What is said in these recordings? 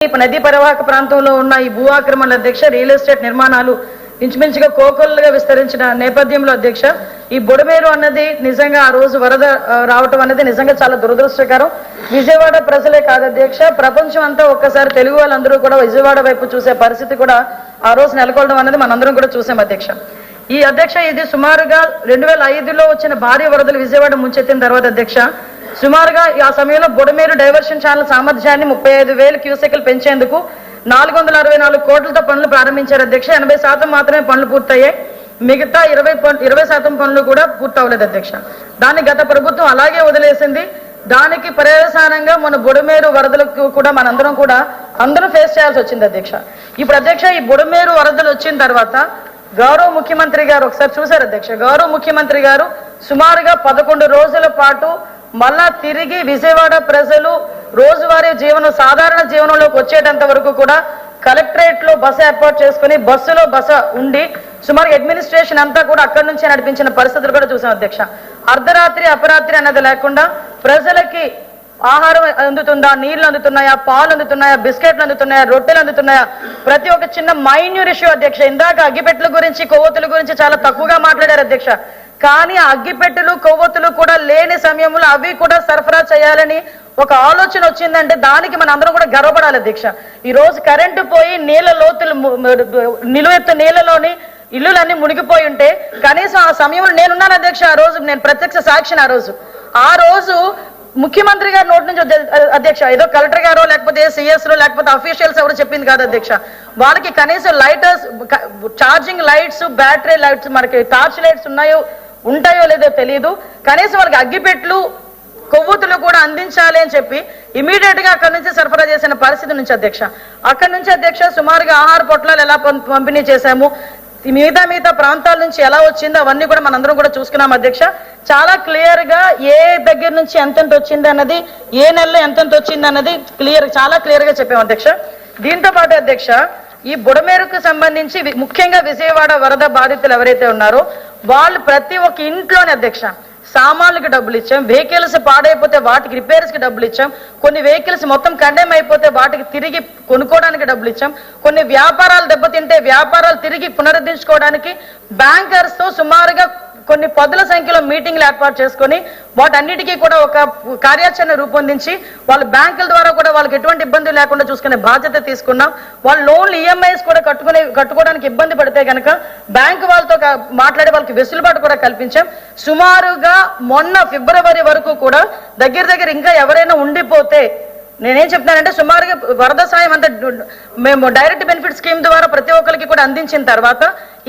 నదీ పరివాహక ప్రాంతంలో ఉన్న ఈ భూ ఆక్రమణ అధ్యక్ష రియల్ ఎస్టేట్ నిర్మాణాలు ఇంచుమించుగా కోకొల్లుగా విస్తరించిన నేపథ్యంలో అధ్యక్ష ఈ బుడమేరు అన్నది నిజంగా ఆ రోజు వరద రావటం అనేది నిజంగా చాలా దురదృష్టకరం. విజయవాడ ప్రజలే కాదు అధ్యక్ష, ప్రపంచం అంతా ఒక్కసారి తెలుగు వాళ్ళందరూ కూడా విజయవాడ వైపు చూసే పరిస్థితి కూడా ఆ రోజు నెలకొల్వడం అనేది మనందరం కూడా చూసాం అధ్యక్ష. ఈ అధ్యక్ష ఇది సుమారుగా 2005లో వచ్చిన భారీ వరదలు విజయవాడ ముంచెత్తిన తర్వాత అధ్యక్ష సుమారుగా ఆ సమయంలో బుడమేరు డైవర్షన్ ఛానల్ సామర్థ్యాన్ని 35,000 క్యూసెక్లు పెంచేందుకు 464 కోట్లతో పనులు ప్రారంభించారు అధ్యక్ష. 80% మాత్రమే పనులు పూర్తయ్యాయి, మిగతా 20% పనులు కూడా పూర్తవలేదు అధ్యక్ష. దాన్ని గత ప్రభుత్వం అలాగే వదిలేసింది. దానికి పర్యవసానంగా మన బుడమేరు వరదలకు కూడా అందరం ఫేస్ చేయాల్సి వచ్చింది అధ్యక్ష. ఇప్పుడు అధ్యక్ష ఈ బుడమేరు వరదలు వచ్చిన తర్వాత గౌరవ ముఖ్యమంత్రి గారు ఒకసారి చూశారు అధ్యక్ష, గౌరవ ముఖ్యమంత్రి గారు సుమారుగా 11 రోజుల పాటు మళ్ళా తిరిగి విజయవాడ ప్రజలు రోజువారీ సాధారణ జీవనంలోకి వచ్చేటంత వరకు కూడా కలెక్టరేట్ లో బస ఏర్పాటు చేసుకుని బస్సులో బస ఉండి సుమారు అడ్మినిస్ట్రేషన్ అంతా కూడా అక్కడి నుంచే నడిపించిన పరిస్థితులు కూడా చూసాం అధ్యక్ష. అర్ధరాత్రి అపరాత్రి అన్నది లేకుండా ప్రజలకి ఆహారం అందుతుందా, నీళ్లు అందుతున్నాయా, పాలు అందుతున్నాయా, బిస్కెట్లు అందుతున్నాయా, రొట్టెలు అందుతున్నాయా, ప్రతి ఒక్క చిన్న మైన్యూర్ ఇష్యూ అధ్యక్ష. ఇందాక అగ్గిపెట్టెల గురించి కొవ్వొత్తుల గురించి చాలా తక్కువగా మాట్లాడారు అధ్యక్ష. కానీ ఆ అగ్గిపెట్టెలు కొవ్వొత్తులు కూడా లేని సమయంలో అవి కూడా సరఫరా చేయాలని ఒక ఆలోచన వచ్చిందంటే దానికి మన అందరం కూడా గర్వపడాలి అధ్యక్ష. ఈ రోజు కరెంటు పోయి నీళ్ళ లోతులు నిలువెత్తు నీళ్ళలోని ఇల్లులన్నీ మునిగిపోయి ఉంటే కనీసం ఆ సమయంలో నేనున్నాను అధ్యక్ష. ఆ రోజు నేను ప్రత్యక్ష సాక్షిని. ఆ రోజు ముఖ్యమంత్రి గారి నోటి నుంచి అధ్యక్ష ఏదో కలెక్టర్ గారో లేకపోతే సిఎస్లో లేకపోతే అఫీషియల్స్ ఎవరు చెప్పింది కాదు అధ్యక్ష. వాళ్ళకి కనీసం lighters, charging lights, battery lights, మనకి టార్చ్ లైట్స్ ఉంటాయో లేదో తెలియదు. కనీసం వాళ్ళకి అగ్గిపెట్లు కొవ్వొత్తులు కూడా అందించాలి అని చెప్పి ఇమీడియట్ గా అక్కడి నుంచి సరఫరా చేసిన పరిస్థితి నుంచి అధ్యక్ష. అక్కడి నుంచి అధ్యక్ష సుమారుగా ఆహార పొట్లాలు ఎలా పంపిణీ చేశాము, మిగతా ప్రాంతాల నుంచి ఎలా వచ్చిందో అవన్నీ కూడా మనందరం కూడా చూసుకున్నాం అధ్యక్ష. చాలా క్లియర్ గా ఏ దగ్గర నుంచి ఎంతెంత వచ్చింది అన్నది, ఏ నెలలో ఎంతెంత వచ్చింది అన్నది చాలా క్లియర్ గా చెప్పాం అధ్యక్ష. దీంతో పాటు అధ్యక్ష ఈ బుడమేరుకు సంబంధించి ముఖ్యంగా విజయవాడ వరద బాధితులు ఎవరైతే ఉన్నారో వాళ్ళు ప్రతి ఒక్క ఇంట్లోనే అధ్యక్ష సామాన్లకు డబ్బులు ఇచ్చాం, వెహికల్స్ పాడైపోతే వాటికి రిపేర్స్ కి డబ్బులు ఇచ్చాం, కొన్ని వెహికల్స్ మొత్తం కండెమ్ అయిపోతే వాటికి తిరిగి కొనుక్కోవడానికి డబ్బులు ఇచ్చాం, కొన్ని వ్యాపారాలు దెబ్బతింటే వ్యాపారాలు తిరిగి పునరుద్ధరించుకోవడానికి బ్యాంకర్స్ తో సుమారుగా కొన్ని పదుల సంఖ్యలో మీటింగ్లు ఏర్పాటు చేసుకొని వాటన్నిటికీ కూడా ఒక కార్యాచరణ రూపొందించి వాళ్ళ బ్యాంకుల ద్వారా కూడా వాళ్ళకి ఎటువంటి ఇబ్బంది లేకుండా చూసుకునే బాధ్యత తీసుకున్నాం. వాళ్ళ లోన్లు ఈఎంఐస్ కూడా కట్టుకోవడానికి ఇబ్బంది పడితే కనుక బ్యాంకు వాళ్ళతో మాట్లాడి వాళ్ళకి వెసులుబాటు కూడా కల్పించాం. సుమారుగా మొన్న ఫిబ్రవరి వరకు కూడా దగ్గర ఇంకా ఎవరైనా ఉండిపోతే నేనేం చెప్తానంటే సుమారుగా వరద సాయం అంతా మేము డైరెక్ట్ బెనిఫిట్ స్కీమ్ ద్వారా ప్రతి ఒక్కరికి కూడా అందించిన తర్వాత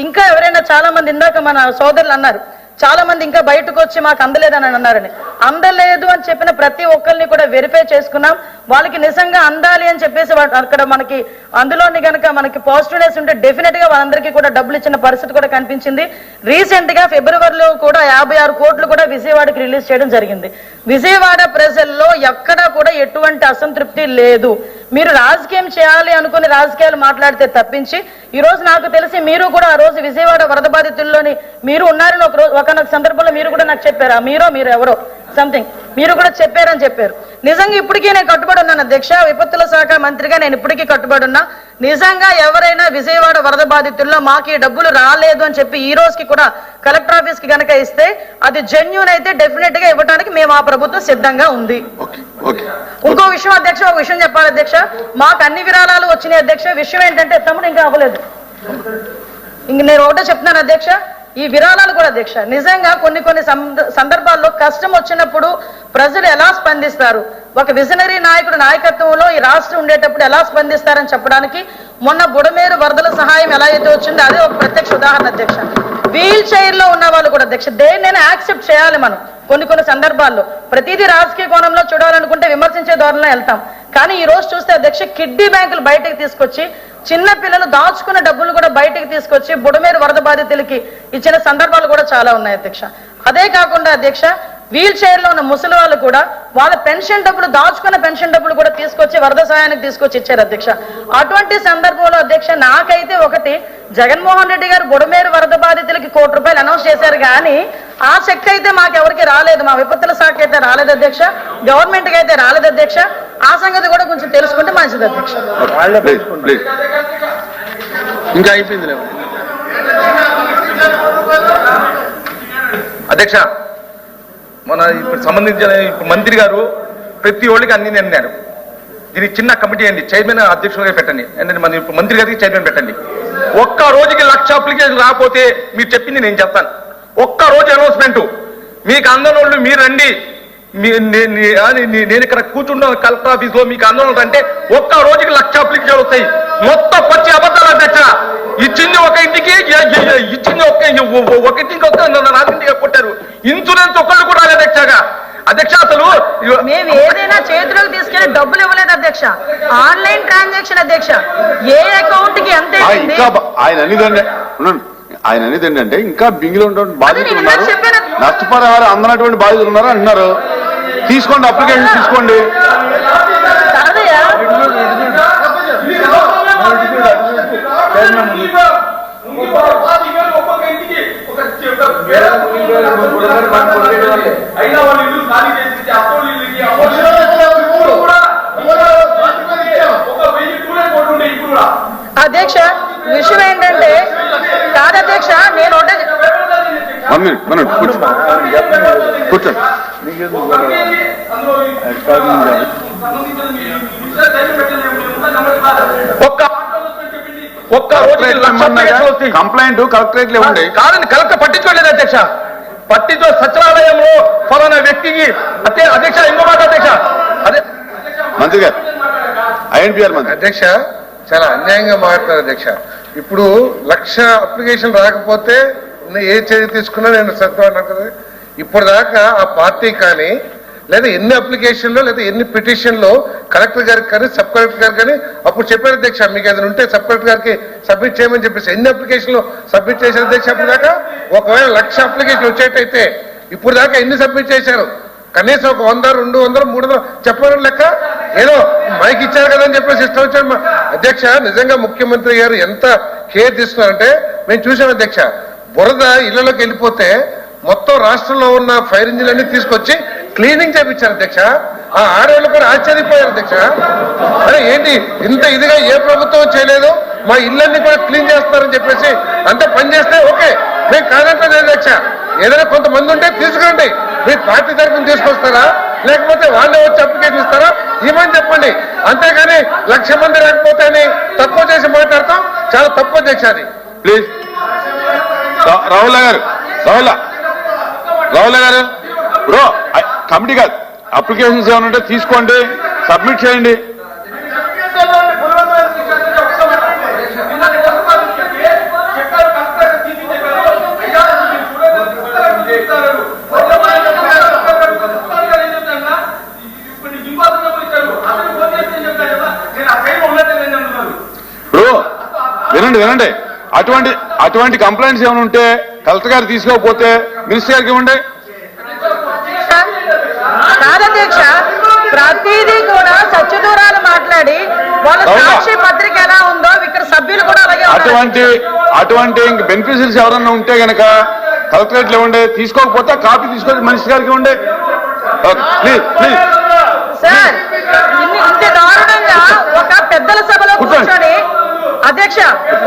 ఇంకా ఎవరైనా చాలా మంది ఇందాక మన సోదరులు అన్నారు చాలా మంది ఇంకా బయటకు వచ్చి మాకు అందలేదని అన్నారని. అందలేదు అని చెప్పిన ప్రతి ఒక్కరిని కూడా వెరిఫై చేసుకున్నాం. వాళ్ళకి నిజంగా అందాలి అని చెప్పేసి అక్కడ మనకి అందులోని కనుక మనకి పాజిటివ్నెస్ ఉంటే డెఫినెట్ గా వాళ్ళందరికీ కూడా డబ్బులు ఇచ్చిన పరిస్థితి కూడా కనిపించింది. రీసెంట్ గా ఫిబ్రవరిలో కూడా 56 కోట్లు కూడా విజయవాడకి రిలీజ్ చేయడం జరిగింది. విజయవాడ ప్రజల్లో ఎక్కడా కూడా ఎటువంటి అసంతృప్తి లేదు. మీరు రాజకీయం చేయాలి అనుకుని రాజకీయాలు మాట్లాడితే తప్పించి ఈ రోజు నాకు తెలిసి మీరు కూడా ఆ రోజు విజయవాడ వరద బాధితుల్లోని మీరు ఉన్నారని ఒక సందర్భంలో మీరు కూడా నాకు చెప్పారు. మీరు ఎవరో సంథింగ్ మీరు కూడా చెప్పారని చెప్పారు. నిజంగా ఇప్పటికీ నేను కట్టుబడి ఉన్నాను అధ్యక్ష. విపత్తుల శాఖ మంత్రిగా నేను ఇప్పటికీ కట్టుబడి ఉన్నా. నిజంగా ఎవరైనా విజయవాడ వరద బాధితుల్లో మాకు ఈ డబ్బులు రాలేదు అని చెప్పి ఈ రోజుకి కూడా కలెక్టర్ ఆఫీస్ కి కనుక ఇస్తే అది జెన్యూన్ అయితే డెఫినెట్ గా ఇవ్వడానికి మేము ఆ ప్రభుత్వం సిద్ధంగా ఉంది. ఇంకో విషయం అధ్యక్ష, ఒక విషయం చెప్పాలి అధ్యక్ష, మాకు అన్ని విరాళాలు వచ్చినాయి అధ్యక్ష. విషయం ఏంటంటే తమ్ముడు ఇంకా అవ్వలేదు, ఇంక నేను ఒకటే చెప్తున్నాను అధ్యక్ష. ఈ విరాళాలు కూడా అధ్యక్ష నిజంగా కొన్ని సందర్భాల్లో కష్టం వచ్చినప్పుడు ప్రజలు ఎలా స్పందిస్తారు, ఒక విజనరీ నాయకుడు నాయకత్వంలో ఈ రాష్ట్రం ఉండేటప్పుడు ఎలా స్పందిస్తారని చెప్పడానికి మొన్న బుడమేరు వరదల సహాయం ఎలా అయితే వచ్చిందో అదే ఒక ప్రత్యక్ష ఉదాహరణ అధ్యక్ష. వీల్ చైర్ లో ఉన్న వాళ్ళు కూడా అధ్యక్ష దేన్నైనా యాక్సెప్ట్ చేయాలి మనం. కొన్ని సందర్భాల్లో ప్రతిదీ రాజకీయ కోణంలో చూడాలనుకుంటే విమర్శించే ధోరణిలో వెళ్తాం. కానీ ఈ రోజు చూస్తే అధ్యక్ష కిడ్నీ బ్యాంకులు బయటకు తీసుకొచ్చి చిన్న పిల్లలు దాచుకున్న డబ్బులు కూడా బయటకు తీసుకొచ్చి బుడమేరు వరద బాధితులకి ఇచ్చిన సందర్భాలు కూడా చాలా ఉన్నాయి అధ్యక్ష. అదే కాకుండా అధ్యక్ష వీల్ చైర్ లో ఉన్న ముసలి వాళ్ళు కూడా వాళ్ళ పెన్షన్ డబ్బులు దాచుకున్న పెన్షన్ డబ్బులు కూడా తీసుకొచ్చి వరద సహాయానికి తీసుకొచ్చి ఇచ్చారు అధ్యక్ష. అటువంటి సందర్భంలో అధ్యక్ష నాకైతే ఒకటి జగన్మోహన్ రెడ్డి గారు బుడమేరు వరద బాధితులకి ₹1 కోటి అనౌన్స్ చేశారు కానీ ఆ చెక్ అయితే మాకెవరికి రాలేదు. మా విపత్తుల శాఖ అయితే రాలేదు అధ్యక్ష, గవర్నమెంట్ కి అయితే రాలేదు అధ్యక్ష. ఆ సంగతి కూడా కొంచెం తెలుసుకుంటే మంచిది అధ్యక్ష. ఇంకా అయిపోయింది అధ్యక్ష. మన ఇప్పుడు సంబంధించిన మంత్రి గారు ప్రతి ఒళ్ళకి అన్ని అన్నారు. దీనికి చిన్న కమిటీ అండి, చైర్మన్ అధ్యక్షులుగా పెట్టండి. మన ఇప్పుడు మంత్రి గారికి చైర్మన్ పెట్టండి. ఒక్క రోజుకి 1,00,000 అప్లికేషన్ రాకపోతే మీరు చెప్పింది నేను చెప్తాను. ఒక్క రోజు అనౌన్స్మెంట్ మీకు అందనోళ్ళు మీరు రండి, నేను ఇక్కడ కూర్చున్నాను కలెక్టర్ ఆఫీస్ లో, మీకు అందనోళ్ళు అంటే ఒక్క రోజుకి 1,00,000 అప్లికేషన్ వస్తాయి. మొత్తం పచ్చి అబద్ధాలు అధ్యక్ష. ఇచ్చింది ఒక ఇంటికి, ఇచ్చింది ఒక ఇంటికి రాజకీయంగా కొట్టారు. ఇన్సూరెన్స్ ఒకళ్ళు కూడా రాలేదు అధ్యక్షగా. అధ్యక్ష అసలు మేము ఏదైనా చేతిలోకి తీసుకెళ్లి డబ్బులు ఇవ్వలేదు అధ్యక్ష. ఆన్లైన్ ట్రాన్సాక్షన్ అధ్యక్ష. ఏ అకౌంట్ కి ఎంత ఆయన అనేది ఏంటంటే ఇంకా బింగిలో ఉన్నటువంటి బాధితులు ఉన్నారు, నష్టపరిహారం అందనటువంటి బాధితులు ఉన్నారు అంటున్నారు. తీసుకోండి, అప్లికేషన్ తీసుకోండి. అధ్యక్ష విషయం ఏంటంటే కాదు అధ్యక్ష, నేను కూర్చోండి. ఒక్క రోజు కంప్లైంట్ కలెక్టరేట్ లో ఉండే కాదని కలెక్టర్ పట్టించుకోలేదు అధ్యక్ష. పట్టించో సచివాలయంలో ఫలానా వ్యక్తికి అధ్యక్ష ఇంకో మాట అధ్యక్ష. అదే మంత్రి గారు ఐఎన్పిఆర్ మంత్రి అధ్యక్ష చాలా అన్యాయంగా మాట్లాడారు అధ్యక్ష. ఇప్పుడు 1,00,000 అప్లికేషన్ రాకపోతే ఏ చర్య తీసుకున్నా నేను సత్యం కదా. ఇప్పుడు దాకా ఆ పార్టీ కానీ లేదా ఎన్ని అప్లికేషన్లో లేదా ఎన్ని పిటిషన్లో కలెక్టర్ గారికి కానీ సబ్ కలెక్టర్ గారికి కానీ అప్పుడు చెప్పారు అధ్యక్ష, మీకు ఏదైనా ఉంటే సబ్ కలెక్టర్ గారికి సబ్మిట్ చేయమని చెప్పేసి ఎన్ని అప్లికేషన్లు సబ్మిట్ చేశారు అధ్యక్ష. అప్పుడు దాకా ఒకవేళ 1,00,000 అప్లికేషన్ వచ్చేటైతే ఇప్పుడు దాకా ఎన్ని సబ్మిట్ చేశారు? కనీసం ఒక 100, 200, 300 చెప్పడం లెక్క. ఏదో మైక్ ఇచ్చారు కదా అని చెప్పేసి ఇష్టం వచ్చాడు అధ్యక్ష. నిజంగా ముఖ్యమంత్రి గారు ఎంత కేర్ తీసుకున్నారంటే మేము చూసాం అధ్యక్ష. బురద ఇళ్లలోకి వెళ్ళిపోతే మొత్తం రాష్ట్రంలో ఉన్న ఫైర్ ఇంజిన్ అన్ని తీసుకొచ్చి క్లీనింగ్ చేయించారు అధ్యక్ష. ఆ ఆడవాళ్ళు కూడా ఆశ్చర్యపోయారు అధ్యక్ష. అరే ఏంటి ఇంత ఇదిగా ఏ ప్రభుత్వం చేయలేదు, మా ఇళ్ళన్ని కూడా క్లీన్ చేస్తున్నారని చెప్పేసి అంతా పని చేస్తే ఓకే, మేము కాదంటే అధ్యక్ష. ఏదైనా కొంతమంది ఉంటే తీసుకురండి, మీ పార్టీ తరఫున తీసుకొస్తారా లేకపోతే వాళ్ళే వచ్చి అప్లికేషన్ ఇస్తారా ఏమని చెప్పండి. అంతేగాని 1,00,000 మంది రాకపోతే అని తక్కువ చేసి మాట్లాడతాం చాలా తప్పు అధ్యక్ష. అది ప్లీజ్ రాహుల్ గారు బ్రో, కమిటీ కాదు, అప్లికేషన్స్ ఏమైనా ఉంటే తీసుకోండి, సబ్మిట్ చేయండి. బ్రో వినండి, అటువంటి కంప్లైంట్స్ ఏమైనా ఉంటే కలెక్టర్ గారు తీసుకోకపోతే మినిస్టర్ గారికి ఇవ్వండి. కాదధ్యక్ష, ప్రతిదీ కూడా సత్యదూరాలు మాట్లాడి వాళ్ళ సాక్షి పత్రిక ఎలా ఉందో ఇక్కడ సభ్యులు కూడా అలాగే అటువంటి బెనిఫిషరీస్ ఎవరన్నా ఉంటే గనక కలెక్టరేట్ లో ఇవ్వండి. తీసుకోకపోతే కాపీ తీసుకొని మినిస్టర్ గారికి ఇవ్వండి. ప్లీజ్ సార్, ఇంత దారుణంగా ఒక పెద్దల సభలో కూర్చొని అధ్యక్ష,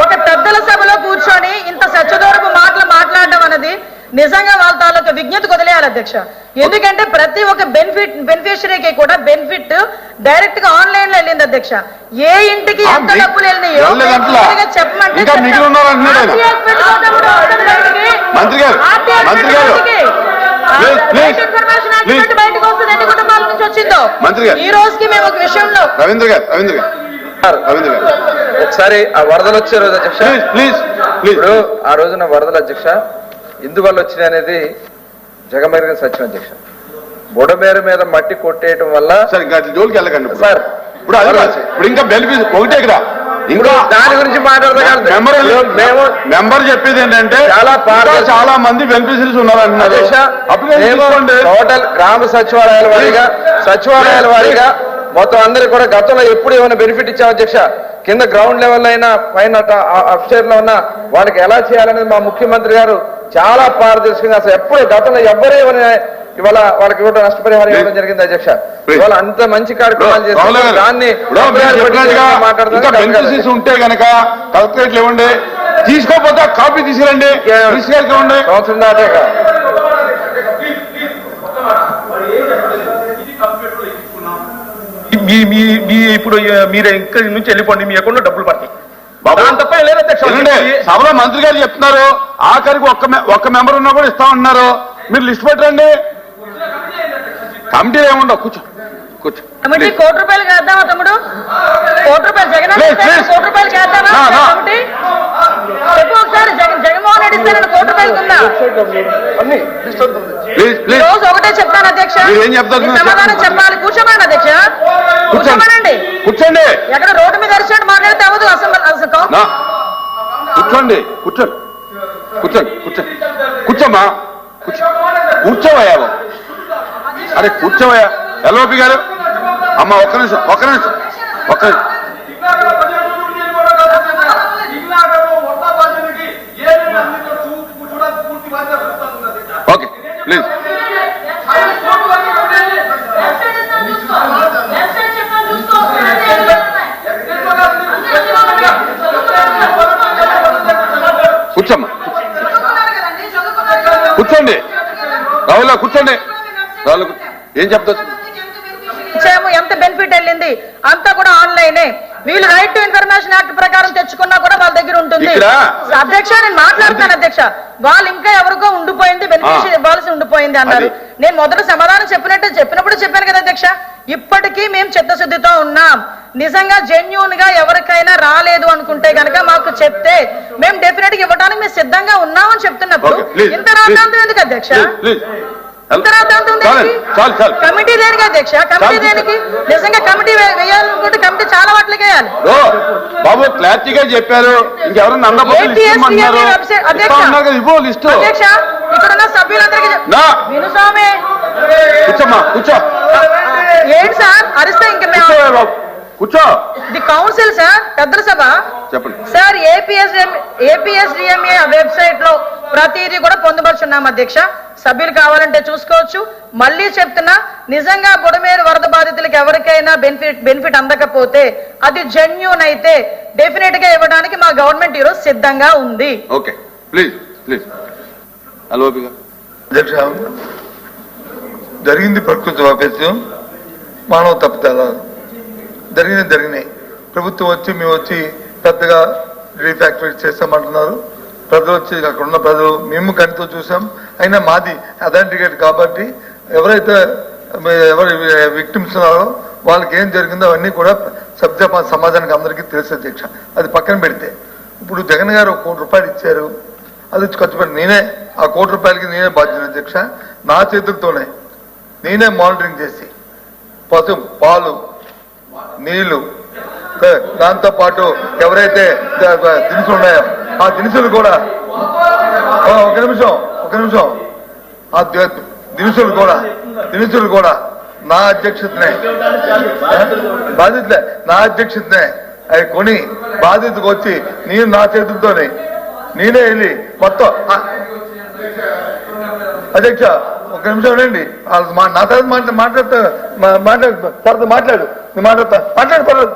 ఒక పెద్దల సభలో కూర్చొని ఇంత సత్యదూరపు మాటలు మాట్లాడడం అనేది నిజంగా వాళ్ళ తాలూకా విజ్ఞతకు వదిలేయాలి అధ్యక్ష. ఎందుకంటే ప్రతి ఒక్క బెనిఫిషరీకి కూడా బెనిఫిట్ డైరెక్ట్ గా ఆన్లైన్ లో వెళ్ళింది అధ్యక్ష. ఏ ఇంటికి ఎంత డబ్బులు వెళ్ళినాయో చెప్పమంటే బయటకు వస్తుంది. ఎన్ని కుటుంబాల నుంచి వచ్చిందో ఈ రోజుకి మేము ఒక విషయంలో రవీంద్ర గారు ఒకసారి ఆ వరదలు వచ్చే రోజు అధ్యక్ష, ఇప్పుడు ఆ రోజున వరదలు అధ్యక్ష ఎందువల్ల వచ్చినాయి అనేది జగమెరిగిన సత్యం అధ్యక్ష. బుడమేరు మీద మట్టి కొట్టేయటం వల్ల జోలికి వెళ్ళకండి సార్. ఇప్పుడు ఇంకా బెనిఫిట్ ఒకటే కదా, ఇంకా దాని గురించి మాట్లాడదాం. మెంబర్ చెప్పేది ఏంటంటే చాలా మంది బెనిఫిషరీస్ ఉన్నారు టోటల్ గ్రామ సచివాలయాల వారీగా మొత్తం అందరికి కూడా గతంలో ఎప్పుడు ఏమైనా బెనిఫిట్ ఇచ్చాం అధ్యక్ష. కింద గ్రౌండ్ లెవెల్ అయినా పైన అప్స్టైర్ లో ఉన్న వాళ్ళకి ఎలా చేయాలనేది మా ముఖ్యమంత్రి గారు చాలా పారదర్శకంగా అసలు ఎప్పుడు గతంలో ఎవ్వరు ఇవాళ వాళ్ళకి కూడా నష్టపరిహారం ఇవ్వడం జరిగింది అధ్యక్ష. ఇవాళ అంత మంచి కార్యక్రమాలు చేసి దాన్ని బెనిఫిషరీస్ ఉంటే గనక కలెక్టరేట్లు ఇవ్వండి, తీసుకోకపోతే కాపీ తీసుకురండి, ఇవ్వండి. సంవత్సరం దాటాక ఇప్పుడు మీరు ఇక్కడి నుంచి వెళ్ళిపోండి, మీ అకౌంట్లో డబ్బులు పడతాయి. తప్ప లేదు అధ్యక్ష. సభలో మంత్రి గారు చెప్తున్నారు ఆఖరికి ఒక్క మెంబర్ ఉన్నా కూడా ఇస్తామన్నారు. మీరు లిస్ట్ పెట్టండి. కమిటీలు ఏముండవు, కూర్చో కూర్చో. కమిటీ ₹1 చేద్దామా తమ్ముడు? ₹1 జగన్ ₹1 చేద్దామా కమిటీ? చెప్పు ఒకసారి. జగన్మోహన్ రెడ్డి ఇస్తే ₹1 ఉందా? రోజు ఒకటే చెప్తాను అధ్యక్ష, సమాధానం చెప్పాలి. కూర్చోమని అధ్యక్ష, కూర్చోమనండి. కూర్చోండి. ఎక్కడ రోడ్డు మీద అరిచినట్టు మాట్లాడితే అవ్వదు. కూర్చోండి కూర్చోండి కూర్చోండి కూర్చోండి కూర్చోమ్మా కూర్చోవయ్యా. అరే కూర్చోవయ్యా. ఎల్ఓపి గారు అమ్మ ఒక్క నిమిషం ఒక్క నిమిషం. Okay please. కూర్చోమ్మా కూర్చోండి. రావులా కూర్చోండి. రావుల ఏం చెప్తా ఎంత బెనిఫిట్ వెళ్ళింది అంతా కూడా ఆన్లైనే. వీళ్ళు రైట్ టు ఇన్ఫర్మేషన్ యాక్ట్ ప్రకారం తెచ్చుకున్నా కూడా వాళ్ళ దగ్గర ఉంటుంది. అధ్యక్ష నేను మాట్లాడతాను అధ్యక్ష. వాళ్ళు ఇంకా ఎవరికో ఉండిపోయింది, బెనిఫిషియరీ ఇవ్వాల్సి ఉండిపోయింది అన్నారు. నేను మొదట సమాధానం చెప్పినప్పుడు చెప్పాను కదా అధ్యక్ష. ఇప్పటికీ మేము చిత్తశుద్ధితో ఉన్నాం. నిజంగా జెన్యూన్ గా ఎవరికైనా రాలేదు అనుకుంటే గనక మాకు చెప్తే మేము డెఫినెట్ గా ఇవ్వడానికి మేము సిద్ధంగా ఉన్నామని చెప్తున్నప్పుడు ఇంత రాద్ధాంతం ఎందుకు అధ్యక్ష? కమిటీ దేనికి అధ్యక్ష? కమిటీ దేనికి? నిజంగా కమిటీ వేయాలనుకుంటే కమిటీ చాలా వాటికి వేయాలి. బాబు క్లారిటీగా చెప్పారు. ఇంకెవరన్నా అధ్యక్ష ఇక్కడున్న సభ్యులందరికీ వినుస్వామి కూర్చోమ్మా కూర్చో. ఏంటి సార్ అరిస్తే ఇంక మేము కూర్చో. ది కౌన్సిల్ సార్, పెద్దల సభ చెప్పండి సార్. ఏపీఎస్డిఎంఏ వెబ్సైట్ లో ప్రతిదీ కూడా పొందుపరుచున్నాం అధ్యక్ష. సభ్యులు కావాలంటే చూసుకోవచ్చు. మళ్ళీ చెప్తున్నా, నిజంగా బుడమేరు వరద బాధితులకు ఎవరికైనా బెనిఫిట్ అందకపోతే అది జెన్యూన్ అయితే డెఫినెట్ గా ఇవ్వడానికి మా గవర్నమెంట్ ఈరోజు సిద్ధంగా ఉంది. Okay please please. హలో అధ్యక్ష, జరిగింది ప్రకృతి వైపరీత్యం, మానవ తప్పిదాలు జరిగినాయి. ప్రభుత్వం వచ్చి మేము వచ్చి పెద్దగా రీఫ్యాక్టరీ చేస్తామంటున్నారు. ప్రజలు వచ్చి అక్కడ ఉన్న ప్రజలు మేము కనితో చూసాం. అయినా మాది అథెంటికేట్ కాబట్టి ఎవరైతే విక్టిమ్స్ ఉన్నారో వాళ్ళకి ఏం జరిగిందో అవన్నీ కూడా సమాజానికి అందరికీ తెలుసు అధ్యక్ష. అది పక్కన పెడితే ఇప్పుడు జగన్ గారు ₹1 ఇచ్చారు. అది ఖర్చు పెట్టి నేనే ఆ ₹1 నేనే బాధ్యత అధ్యక్ష. నా చేతులతోనే నేనే మానిటరింగ్ చేసి పాలు నీళ్లు దాంతో పాటు ఎవరైతే దినుసులు ఉన్నాయో ఆ దినుసులు కూడా ఒక నిమిషం ఆ దినుసులు కూడా నా అధ్యక్షతనే బాధ్యతలే నా అధ్యక్షతనే అవి కొని బాధ్యతకు వచ్చి నేను నా చేతులతోనే నేనే వెళ్ళి మొత్తం అధ్యక్ష ఒక నిమిషం ఉండండి. నా తర్వాత మాట్లాడు పర్లేదు. మాట్లాడతా పర్లేదు.